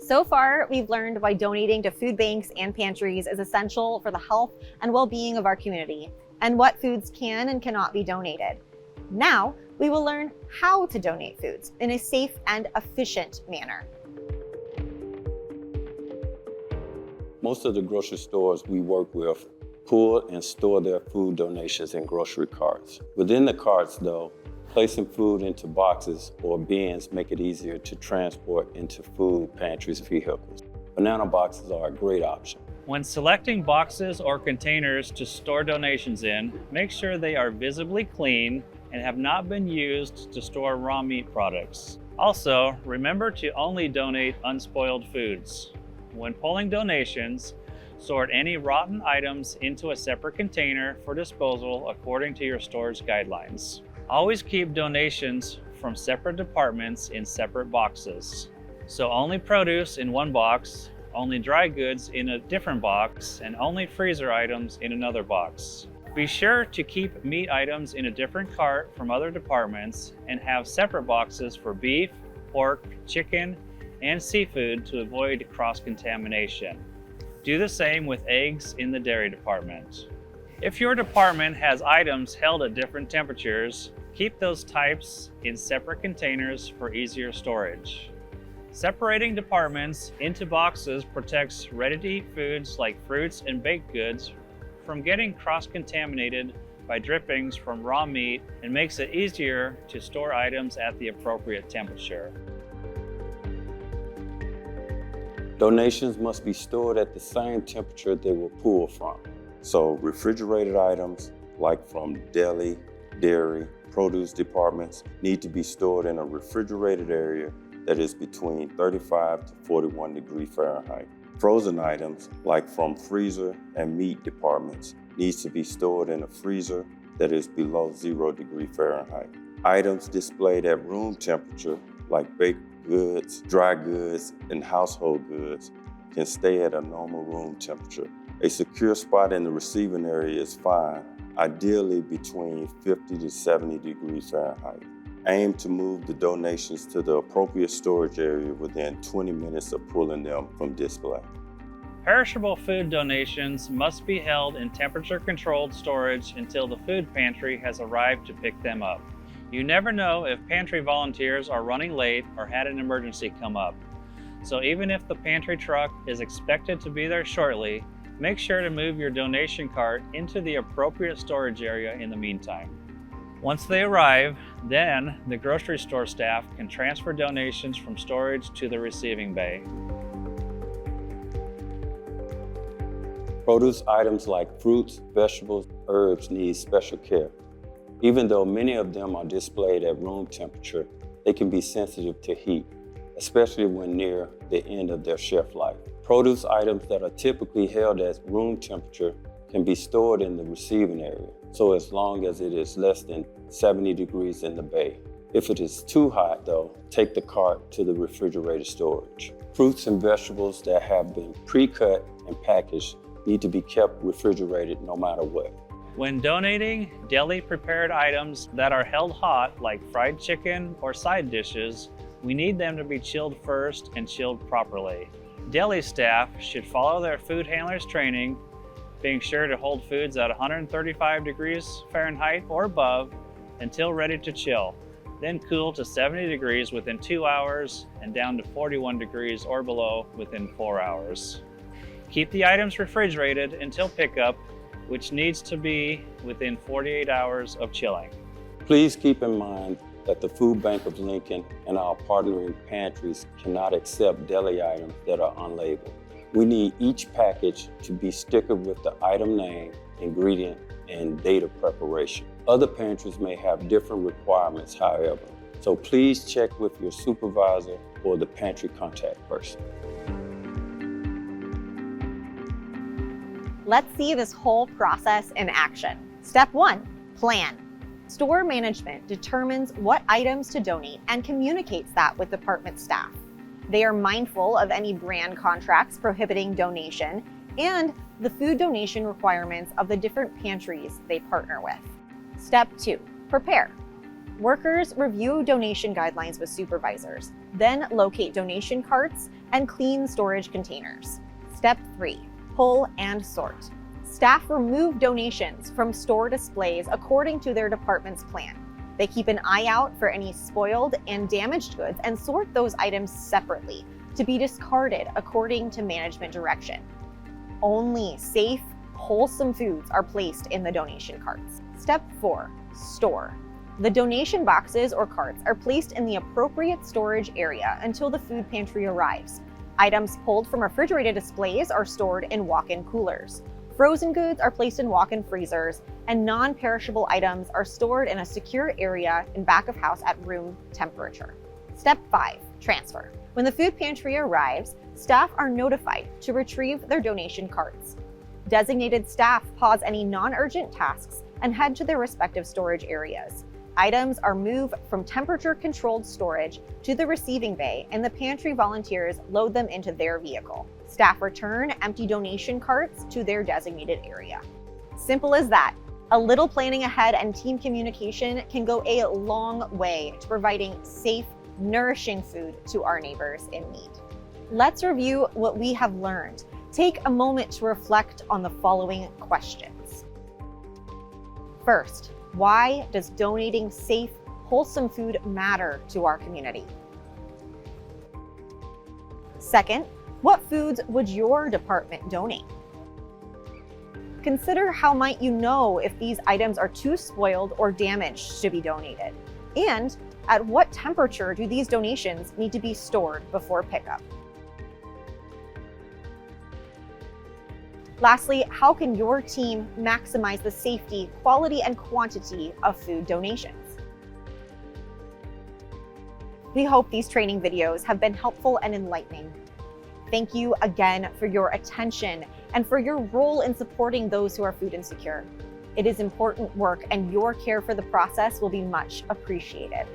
So far, we've learned why donating to food banks and pantries is essential for the health and well-being of our community, and what foods can and cannot be donated. Now, we will learn how to donate foods in a safe and efficient manner. Most of the grocery stores we work with pull and store their food donations in grocery carts. Within the carts, though, placing food into boxes or bins make it easier to transport into food pantries' vehicles. Banana boxes are a great option. When selecting boxes or containers to store donations in, make sure they are visibly clean and have not been used to store raw meat products. Also, remember to only donate unspoiled foods. When pulling donations, sort any rotten items into a separate container for disposal according to your store's guidelines. Always keep donations from separate departments in separate boxes. So only produce in one box, only dry goods in a different box, and only freezer items in another box. Be sure to keep meat items in a different cart from other departments and have separate boxes for beef, pork, chicken, and seafood to avoid cross-contamination. Do the same with eggs in the dairy department. If your department has items held at different temperatures, keep those types in separate containers for easier storage. Separating departments into boxes protects ready-to-eat foods like fruits and baked goods from getting cross-contaminated by drippings from raw meat and makes it easier to store items at the appropriate temperature. Donations must be stored at the same temperature they were pulled from. So refrigerated items, like from deli, dairy, produce departments, need to be stored in a refrigerated area that is between 35 to 41 degrees Fahrenheit. Frozen items, like from freezer and meat departments, needs to be stored in a freezer that is below 0 degrees Fahrenheit. Items displayed at room temperature, like baked goods, dry goods, and household goods, can stay at a normal room temperature. A secure spot in the receiving area is fine, ideally between 50 to 70 degrees Fahrenheit. Aim to move the donations to the appropriate storage area within 20 minutes of pulling them from display. Perishable food donations must be held in temperature-controlled storage until the food pantry has arrived to pick them up. You never know if pantry volunteers are running late or had an emergency come up. So even if the pantry truck is expected to be there shortly, make sure to move your donation cart into the appropriate storage area in the meantime. Once they arrive, then the grocery store staff can transfer donations from storage to the receiving bay. Produce items like fruits, vegetables, herbs need special care. Even though many of them are displayed at room temperature, they can be sensitive to heat, especially when near the end of their shelf life. Produce items that are typically held at room temperature can be stored in the receiving area, so as long as it is less than 70 degrees in the bay. If it is too hot though, take the cart to the refrigerated storage. Fruits and vegetables that have been pre-cut and packaged need to be kept refrigerated no matter what. When donating deli-prepared items that are held hot, like fried chicken or side dishes, we need them to be chilled first and chilled properly. Deli staff should follow their food handlers' training, being sure to hold foods at 135 degrees Fahrenheit or above until ready to chill, then cool to 70 degrees within 2 hours and down to 41 degrees or below within 4 hours. Keep the items refrigerated until pickup, which needs to be within 48 hours of chilling. Please keep in mind that the Food Bank of Lincoln and our partnering pantries cannot accept deli items that are unlabeled. We need each package to be stickered with the item name, ingredient, and date of preparation. Other pantries may have different requirements, however, so please check with your supervisor or the pantry contact person. Let's see this whole process in action. Step 1, plan. Store management determines what items to donate and communicates that with department staff. They are mindful of any brand contracts prohibiting donation and the food donation requirements of the different pantries they partner with. Step 2, prepare. Workers review donation guidelines with supervisors, then locate donation carts and clean storage containers. Step 3, pull and sort. Staff remove donations from store displays according to their department's plan. They keep an eye out for any spoiled and damaged goods and sort those items separately to be discarded according to management direction. Only safe, wholesome foods are placed in the donation carts. Step 4, store. The donation boxes or carts are placed in the appropriate storage area until the food pantry arrives. Items pulled from refrigerated displays are stored in walk-in coolers. Frozen goods are placed in walk-in freezers, and non-perishable items are stored in a secure area in back of house at room temperature. Step 5, transfer. When the food pantry arrives, staff are notified to retrieve their donation carts. Designated staff pause any non-urgent tasks and head to their respective storage areas. Items are moved from temperature-controlled storage to the receiving bay, and the pantry volunteers load them into their vehicle. Staff return empty donation carts to their designated area. Simple as that. A little planning ahead and team communication can go a long way to providing safe, nourishing food to our neighbors in need. Let's review what we have learned. Take a moment to reflect on the following questions. First, why does donating safe, wholesome food matter to our community? Second, what foods would your department donate? Consider how might you know if these items are too spoiled or damaged to be donated? And at what temperature do these donations need to be stored before pickup? Lastly, how can your team maximize the safety, quality, and quantity of food donations? We hope these training videos have been helpful and enlightening. Thank you again for your attention and for your role in supporting those who are food insecure. It is important work, and your care for the process will be much appreciated.